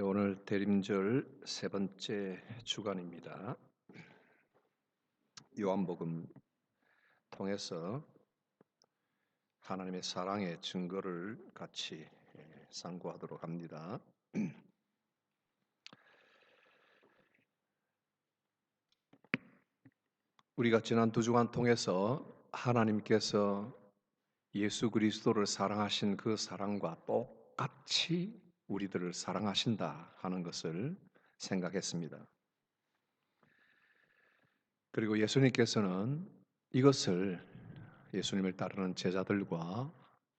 오늘 대림절 세 번째 주간입니다. 요한복음 통해서 하나님의 사랑의 증거를 같이 상고하도록 합니다. 우리가 지난 두 주간 통해서 하나님께서 예수 그리스도를 사랑하신 그 사랑과 똑같이 우리들을 사랑하신다 하는 것을 생각했습니다. 그리고 예수님께서는 이것을 예수님을 따르는 제자들과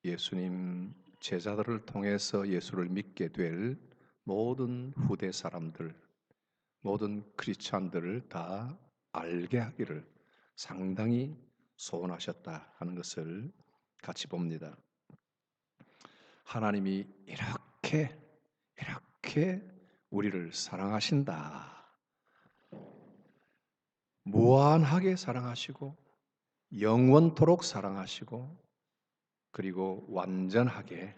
예수님 제자들을 통해서 예수를 믿게 될 모든 후대 사람들, 모든 크리스찬들을 다 알게 하기를 상당히 소원하셨다 하는 것을 같이 봅니다. 하나님이 이렇게 우리를 사랑하신다. 무한하게 사랑하시고 영원토록 사랑하시고 그리고 완전하게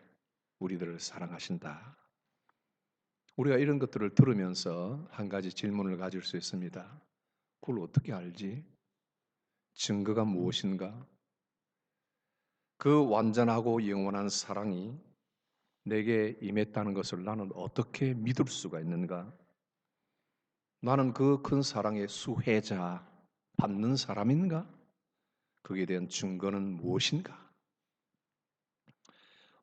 우리들을 사랑하신다. 우리가 이런 것들을 들으면서 한 가지 질문을 가질 수 있습니다. 그걸 어떻게 알지? 증거가 무엇인가? 그 완전하고 영원한 사랑이 내게 임했다는 것을 나는 어떻게 믿을 수가 있는가? 나는 그 큰 사랑의 수혜자, 받는 사람인가? 거기에 대한 증거는 무엇인가?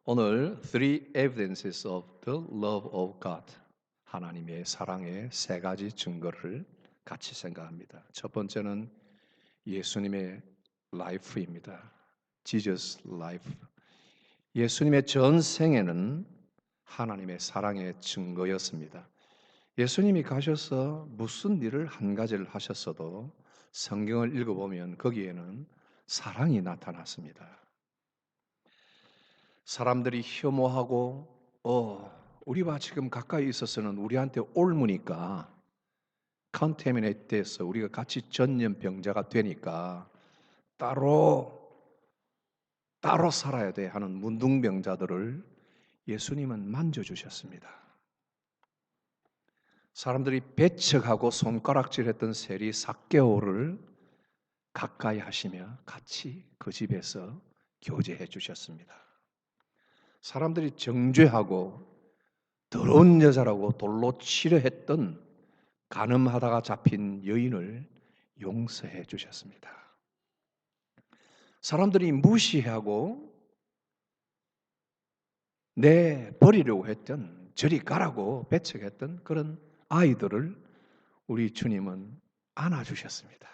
오늘 Three Evidences of the Love of God, 하나님의 사랑의 세 가지 증거를 같이 생각합니다. 첫 번째는 예수님의 life입니다. Jesus life. 예수님의 전 생애는 하나님의 사랑의 증거였습니다. 예수님이 가셔서 무슨 일을 한 가지를 하셨어도 성경을 읽어보면 거기에는 사랑이 나타났습니다. 사람들이 혐오하고 우리와 지금 가까이 있어서는 우리한테 옮으니까 컨테미네이트 돼서 우리가 같이 전염병자가 되니까 따로 살아야 돼 하는 문둥병자들을 예수님은 만져주셨습니다. 사람들이 배척하고 손가락질했던 세리 삭개오를 가까이 하시며 같이 그 집에서 교제해 주셨습니다. 사람들이 정죄하고 더러운 여자라고 돌로 치려 했던 간음하다가 잡힌 여인을 용서해 주셨습니다. 사람들이 무시하고 버리려고 했던, 저리 가라고 배척했던 그런 아이들을 우리 주님은 안아주셨습니다.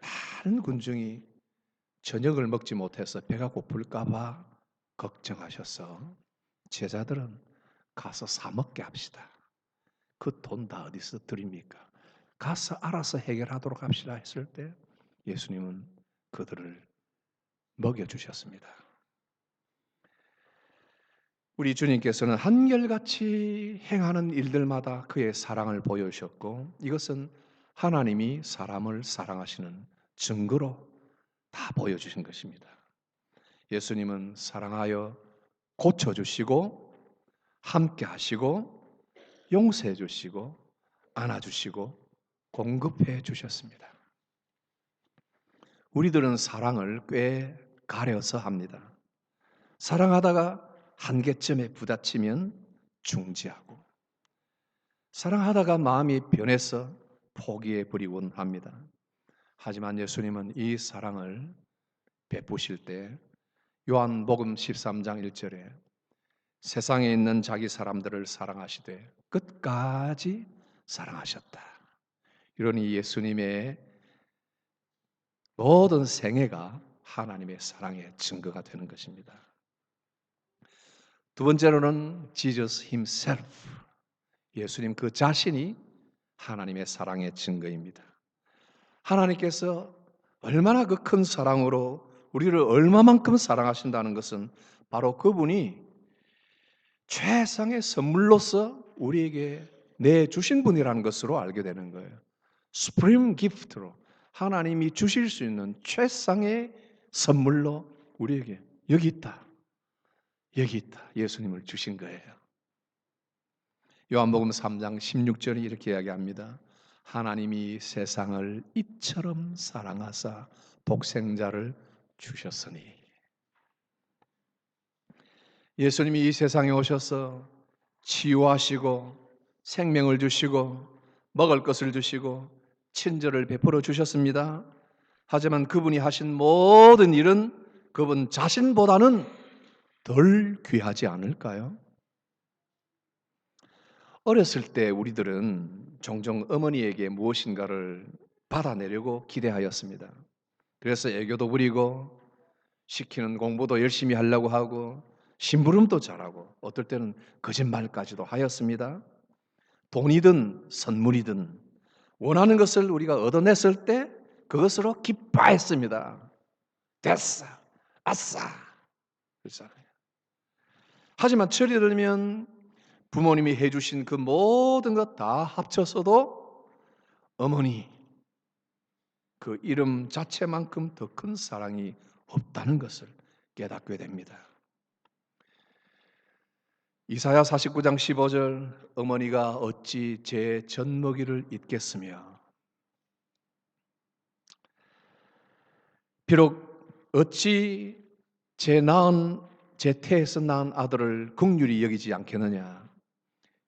많은 군중이 저녁을 먹지 못해서 배가 고플까봐 걱정하셔서 제자들은 가서 사 먹게 합시다. 그 돈 다 어디서 드립니까? 가서 알아서 해결하도록 합시다 했을 때 예수님은 그들을 먹여주셨습니다. 우리 주님께서는 한결같이 행하는 일들마다 그의 사랑을 보여주셨고 이것은 하나님이 사람을 사랑하시는 증거로 다 보여주신 것입니다. 예수님은 사랑하여 고쳐주시고 함께 하시고 용서해 주시고 안아주시고 공급해 주셨습니다. 우리들은 사랑을 꽤 가려서 합니다. 사랑하다가 한계점에 부딪히면 중지하고 사랑하다가 마음이 변해서 포기해 버리곤 합니다. 하지만 예수님은 이 사랑을 베푸실 때 요한복음 13장 1절에 세상에 있는 자기 사람들을 사랑하시되 끝까지 사랑하셨다. 이러니 예수님의 모든 생애가 하나님의 사랑의 증거가 되는 것입니다. 두 번째로는 Jesus himself, 예수님 그 자신이 하나님의 사랑의 증거입니다. 하나님께서 얼마나 그 큰 사랑으로 우리를 얼마만큼 사랑하신다는 것은 바로 그분이 최상의 선물로서 우리에게 내주신 분이라는 것으로 알게 되는 거예요. Supreme gift로 하나님이 주실 수 있는 최상의 선물로 우리에게 여기 있다. 여기 있다. 예수님을 주신 거예요. 요한복음 3장 16절이 이렇게 이야기합니다. 하나님이 세상을 이처럼 사랑하사 독생자를 주셨으니. 예수님이 이 세상에 오셔서 치유하시고 생명을 주시고 먹을 것을 주시고 친절을 베풀어 주셨습니다. 하지만 그분이 하신 모든 일은 그분 자신보다는 덜 귀하지 않을까요? 어렸을 때 우리들은 종종 어머니에게 무엇인가를 받아내려고 기대하였습니다. 그래서 애교도 부리고 시키는 공부도 열심히 하려고 하고 심부름도 잘하고 어떨 때는 거짓말까지도 하였습니다. 돈이든 선물이든 원하는 것을 우리가 얻어냈을 때 그것으로 기뻐했습니다. 됐어, 아싸. 그렇잖아요. 하지만 철이 들면 부모님이 해주신 그 모든 것 다 합쳐서도 어머니 그 이름 자체만큼 더 큰 사랑이 없다는 것을 깨닫게 됩니다. 이사야 49장 15절 어머니가 어찌 제 젖먹이를 잊겠으며 비록 어찌 제 태에서 낳은 아들을 긍휼히 여기지 않겠느냐.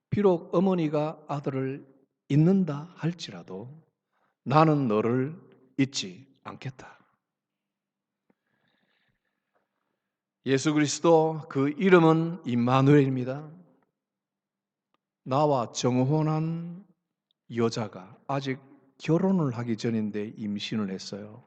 비록 어머니가 아들을 잊는다 할지라도 나는 너를 잊지 않겠다. 예수 그리스도 그 이름은 임마누엘입니다. 나와 정혼한 여자가 아직 결혼을 하기 전인데 임신을 했어요.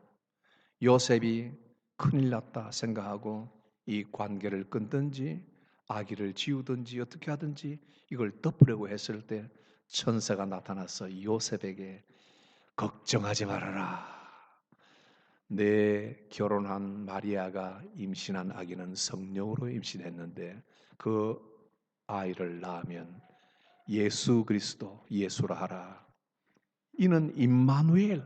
요셉이 큰일 났다 생각하고 이 관계를 끊든지 아기를 지우든지 어떻게 하든지 이걸 덮으려고 했을 때 천사가 나타나서 요셉에게 걱정하지 말아라. 내 결혼한 마리아가 임신한 아기는 성령으로 임신했는데 그 아이를 낳으면 예수 그리스도 예수라 하라. 이는 임마누엘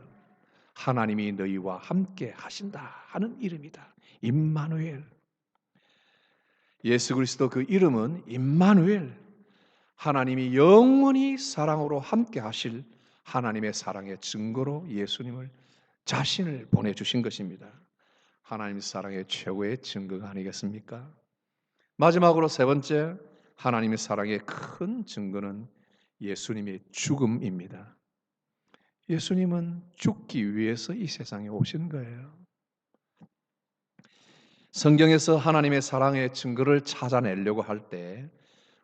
하나님이 너희와 함께 하신다 하는 이름이다. 임마누엘. 예수 그리스도 그 이름은 임마누엘. 하나님이 영원히 사랑으로 함께 하실 하나님의 사랑의 증거로 예수님을 자신을 보내주신 것입니다. 하나님 사랑의 최고의 증거가 아니겠습니까? 마지막으로 세 번째 하나님의 사랑의 큰 증거는 예수님의 죽음입니다. 예수님은 죽기 위해서 이 세상에 오신 거예요. 성경에서 하나님의 사랑의 증거를 찾아내려고 할 때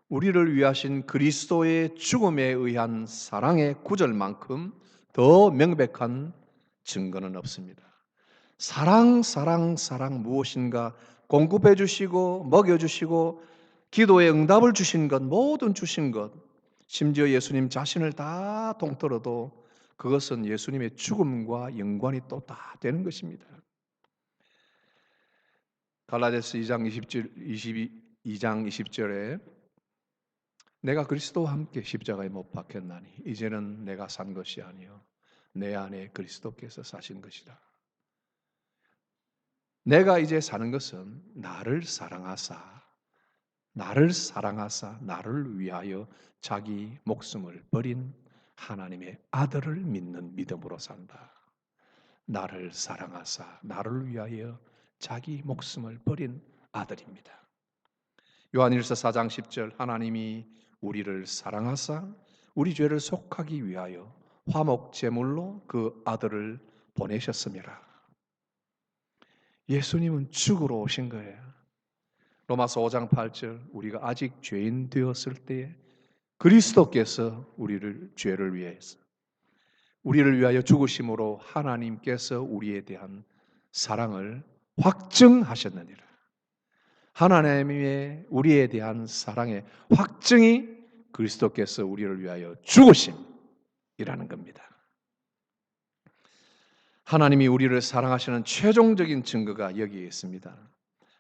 우리를 위하신 그리스도의 죽음에 의한 사랑의 구절만큼 더 명백한 증거는 없습니다. 사랑 무엇인가 공급해 주시고 먹여 주시고 기도에 응답을 주신 것 모든 주신 것 심지어 예수님 자신을 다 통틀어도 그것은 예수님의 죽음과 연관이 또 다 되는 것입니다. 갈라디아서 2장 20절에 내가 그리스도와 함께 십자가에 못 박혔나니 이제는 내가 산 것이 아니요 내 안에 그리스도께서 사신 것이다. 내가 이제 사는 것은 나를 사랑하사 나를 위하여 자기 목숨을 버린 하나님의 아들을 믿는 믿음으로 산다. 나를 사랑하사 나를 위하여 자기 목숨을 버린 아들입니다. 요한일서 4장 10절 하나님이 우리를 사랑하사 우리 죄를 속하기 위하여 화목 제물로 그 아들을 보내셨습니다. 예수님은 죽으러 오신 거예요. 로마서 5장 8절 우리가 아직 죄인 되었을 때에 그리스도께서 우리를 죄를 위해서 우리를 위하여 죽으심으로 하나님께서 우리에 대한 사랑을 확증하셨느니라. 하나님의 우리에 대한 사랑의 확증이 그리스도께서 우리를 위하여 죽으심이라는 겁니다. 하나님이 우리를 사랑하시는 최종적인 증거가 여기에 있습니다.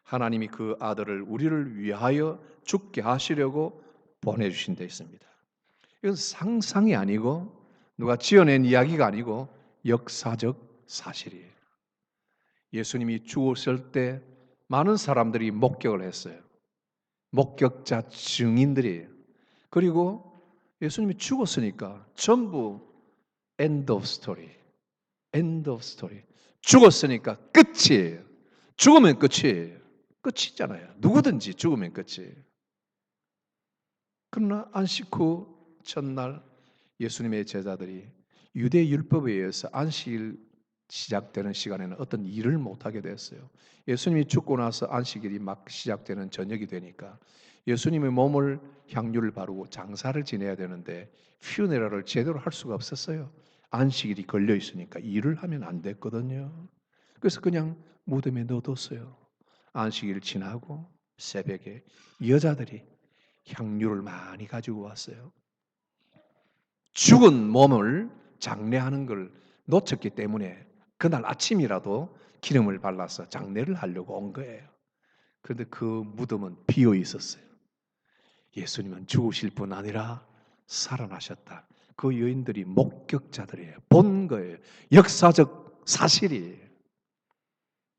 하나님이 그 아들을 우리를 위하여 죽게 하시려고 보내주신 데 있습니다. 이건 상상이 아니고 누가 지어낸 이야기가 아니고 역사적 사실이에요. 예수님이 죽었을 때 많은 사람들이 목격을 했어요. 목격자 증인들이에요. 그리고 예수님이 죽었으니까 전부 end of story. end of story. 죽었으니까 끝이에요. 죽으면 끝이에요. 끝이잖아요. 누구든지 죽으면 끝이에요. 그러나 안식 후 첫날 예수님의 제자들이 유대 율법에 의해서 안식일 시작되는 시간에는 어떤 일을 못하게 됐어요. 예수님이 죽고 나서 안식일이 막 시작되는 저녁이 되니까 예수님의 몸을 향유를 바르고 장사를 지내야 되는데 퓨네럴을 제대로 할 수가 없었어요. 안식일이 걸려 있으니까 일을 하면 안 됐거든요. 그래서 그냥 무덤에 넣어뒀어요. 안식일 지나고 새벽에 여자들이 향유를 많이 가지고 왔어요. 죽은 몸을 장례하는 걸 놓쳤기 때문에 그날 아침이라도 기름을 발라서 장례를 하려고 온 거예요. 그런데 그 무덤은 비어 있었어요. 예수님은 죽으실 뿐 아니라 살아나셨다. 그 여인들이 목격자들이에요. 본 거예요. 역사적 사실이에요.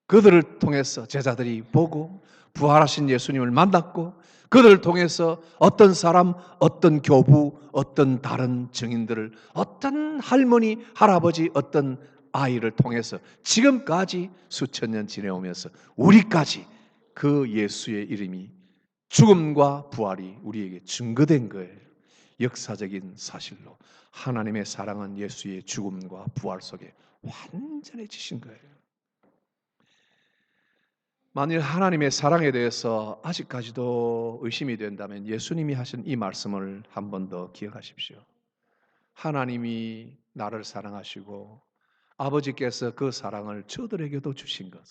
그들을 통해서 제자들이 보고 부활하신 예수님을 만났고 그들을 통해서 어떤 사람, 어떤 교부, 어떤 다른 증인들을 어떤 할머니, 할아버지, 어떤 아이를 통해서 지금까지 수천 년 지내오면서 우리까지 그 예수의 이름이 죽음과 부활이 우리에게 증거된 거예요. 역사적인 사실로 하나님의 사랑은 예수의 죽음과 부활 속에 완전해지신 거예요. 만일 하나님의 사랑에 대해서 아직까지도 의심이 된다면 예수님이 하신 이 말씀을 한 번 더 기억하십시오. 하나님이 나를 사랑하시고 아버지께서 그 사랑을 저들에게도 주신 것,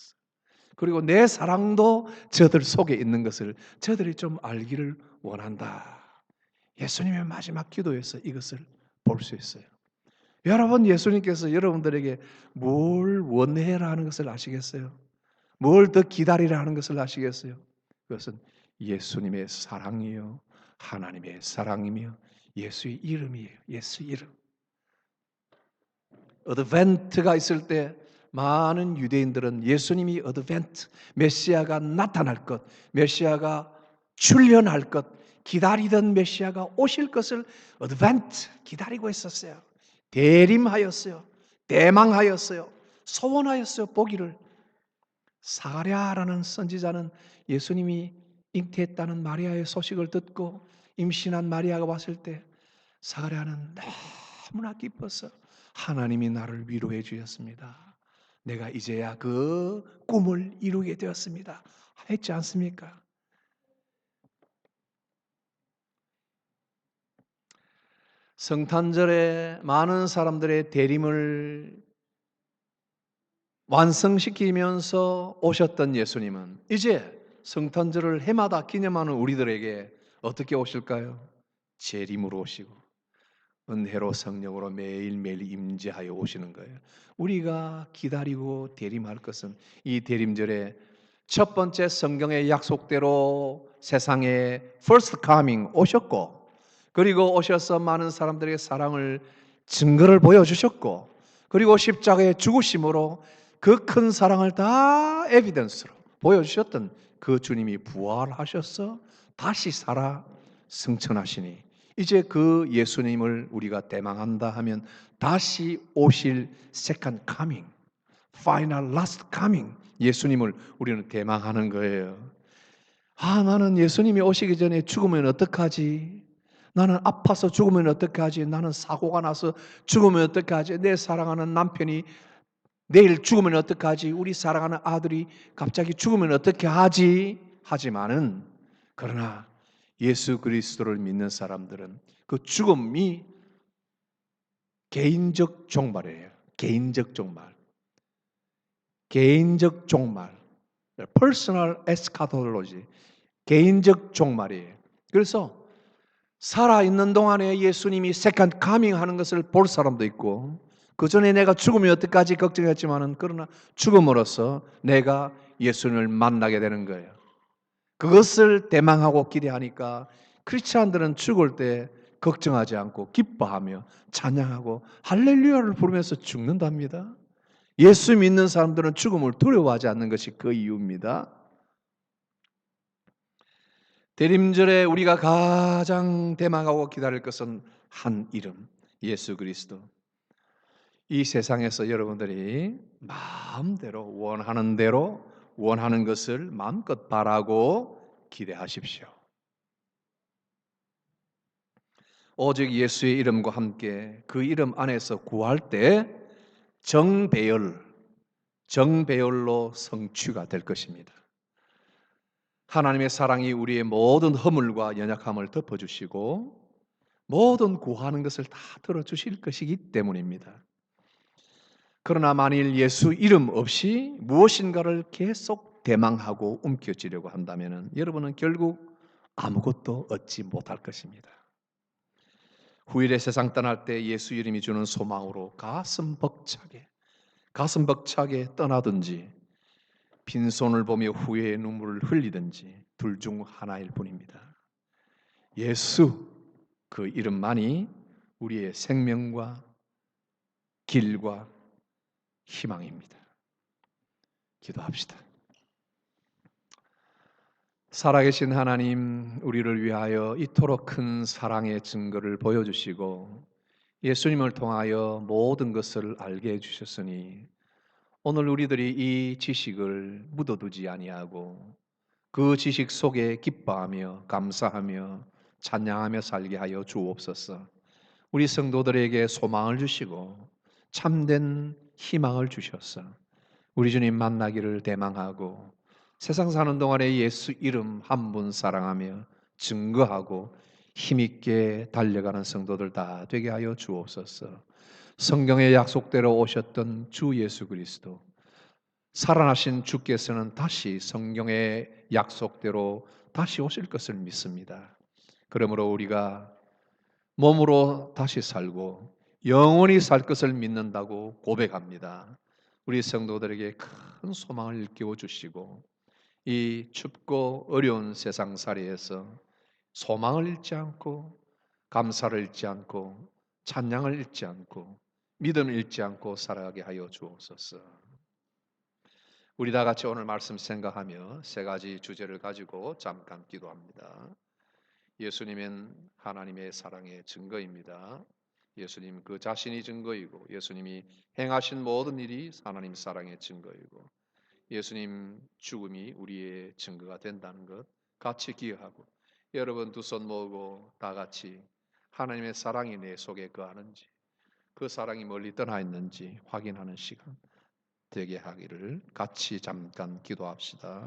그리고 내 사랑도 저들 속에 있는 것을 저들이 좀 알기를 원한다. 예수님의 마지막 기도에서 이것을 볼 수 있어요. 여러분, 예수님께서 여러분들에게 뭘 원해라 하는 것을 아시겠어요? 뭘 더 기다리라 하는 것을 아시겠어요? 그것은 예수님의 사랑이요, 하나님의 사랑이며 예수의 이름이에요. 예수 이름. 어드벤트가 있을 때 많은 유대인들은 예수님이 어드벤트, 메시아가 나타날 것, 메시아가 출현할 것, 기다리던 메시아가 오실 것을 어드벤트 기다리고 있었어요. 대림하였어요. 대망하였어요. 소원하였어요. 보기를. 사가랴라는 선지자는 예수님이 잉태했다는 마리아의 소식을 듣고 임신한 마리아가 왔을 때 사가랴는 너무나 기뻐서 하나님이 나를 위로해 주셨습니다. 내가 이제야 그 꿈을 이루게 되었습니다. 했지 않습니까? 성탄절에 많은 사람들의 대림을 완성시키면서 오셨던 예수님은 이제 성탄절을 해마다 기념하는 우리들에게 어떻게 오실까요? 재림으로 오시고 은혜로 성령으로 매일매일 임재하여 오시는 거예요. 우리가 기다리고 대림할 것은 이 대림절에 첫 번째 성경의 약속대로 세상에 first coming 오셨고, 그리고 오셔서 많은 사람들에게 사랑을 증거를 보여주셨고, 그리고 십자가의 죽으심으로 그 큰 사랑을 다 에비던스로 보여주셨던 그 주님이 부활하셔서 다시 살아 승천하시니 이제 그 예수님을 우리가 대망한다 하면 다시 오실 second coming, final last coming 예수님을 우리는 대망하는 거예요. 나는 예수님이 오시기 전에 죽으면 어떡하지? 나는 아파서 죽으면 어떡하지? 나는 사고가 나서 죽으면 어떡하지? 내 사랑하는 남편이 내일 죽으면 어떡하지? 우리 사랑하는 아들이 갑자기 죽으면 어떻게 하지? 하지만은 그러나 예수 그리스도를 믿는 사람들은 그 죽음이 개인적 종말이에요. 개인적 종말. 개인적 종말. Personal eschatology. 개인적 종말이에요. 그래서 살아있는 동안에 예수님이 second coming 하는 것을 볼 사람도 있고 그 전에 내가 죽으면 어떡하지 걱정했지만은 그러나 죽음으로써 내가 예수님을 만나게 되는 거예요. 그것을 대망하고 기대하니까 크리스찬들은 죽을 때 걱정하지 않고 기뻐하며 찬양하고 할렐루야를 부르면서 죽는답니다. 예수 믿는 사람들은 죽음을 두려워하지 않는 것이 그 이유입니다. 대림절에 우리가 가장 대망하고 기다릴 것은 한 이름, 예수 그리스도. 이 세상에서 여러분들이 마음대로 원하는 대로 원하는 것을 마음껏 바라고 기대하십시오. 오직 예수의 이름과 함께 그 이름 안에서 구할 때 정배열, 정배열로 성취가 될 것입니다. 하나님의 사랑이 우리의 모든 허물과 연약함을 덮어주시고 모든 구하는 것을 다 들어주실 것이기 때문입니다. 그러나 만일 예수 이름 없이 무엇인가를 계속 대망하고 움켜쥐려고 한다면 여러분은 결국 아무것도 얻지 못할 것입니다. 후일에 세상 떠날 때 예수 이름이 주는 소망으로 가슴 벅차게 떠나든지 빈손을 보며 후회의 눈물을 흘리든지 둘 중 하나일 뿐입니다. 예수 그 이름만이 우리의 생명과 길과 희망입니다. 기도합시다. 살아계신 하나님, 우리를 위하여 이토록 큰 사랑의 증거를 보여주시고 예수님을 통하여 모든 것을 알게 해주셨으니 오늘 우리들이 이 지식을 묻어두지 아니하고 그 지식 속에 기뻐하며 감사하며 찬양하며 살게 하여 주옵소서. 우리 성도들에게 소망을 주시고 참된 희망을 주셔서 우리 주님 만나기를 대망하고 세상 사는 동안에 예수 이름 한 분 사랑하며 증거하고 힘있게 달려가는 성도들 다 되게 하여 주옵소서. 성경의 약속대로 오셨던 주 예수 그리스도, 살아나신 주께서는 다시 성경의 약속대로 다시 오실 것을 믿습니다. 그러므로 우리가 몸으로 다시 살고 영원히 살 것을 믿는다고 고백합니다. 우리 성도들에게 큰 소망을 일깨워 주시고 이 춥고 어려운 세상살이에서 소망을 잃지 않고 감사를 잃지 않고 찬양을 잃지 않고 믿음을 잃지 않고 살아가게 하여 주옵소서. 우리 다 같이 오늘 말씀 생각하며 세 가지 주제를 가지고 잠깐 기도합니다. 예수님은 하나님의 사랑의 증거입니다. 예수님 그 자신이 증거이고 예수님이 행하신 모든 일이 하나님 사랑의 증거이고 예수님 죽음이 우리의 증거가 된다는 것 같이 기억하고 여러분 두 손 모으고 다 같이 하나님의 사랑이 내 속에 거하는지 그 사랑이 멀리 떠나 있는지 확인하는 시간 되게 하기를 같이 잠깐 기도합시다.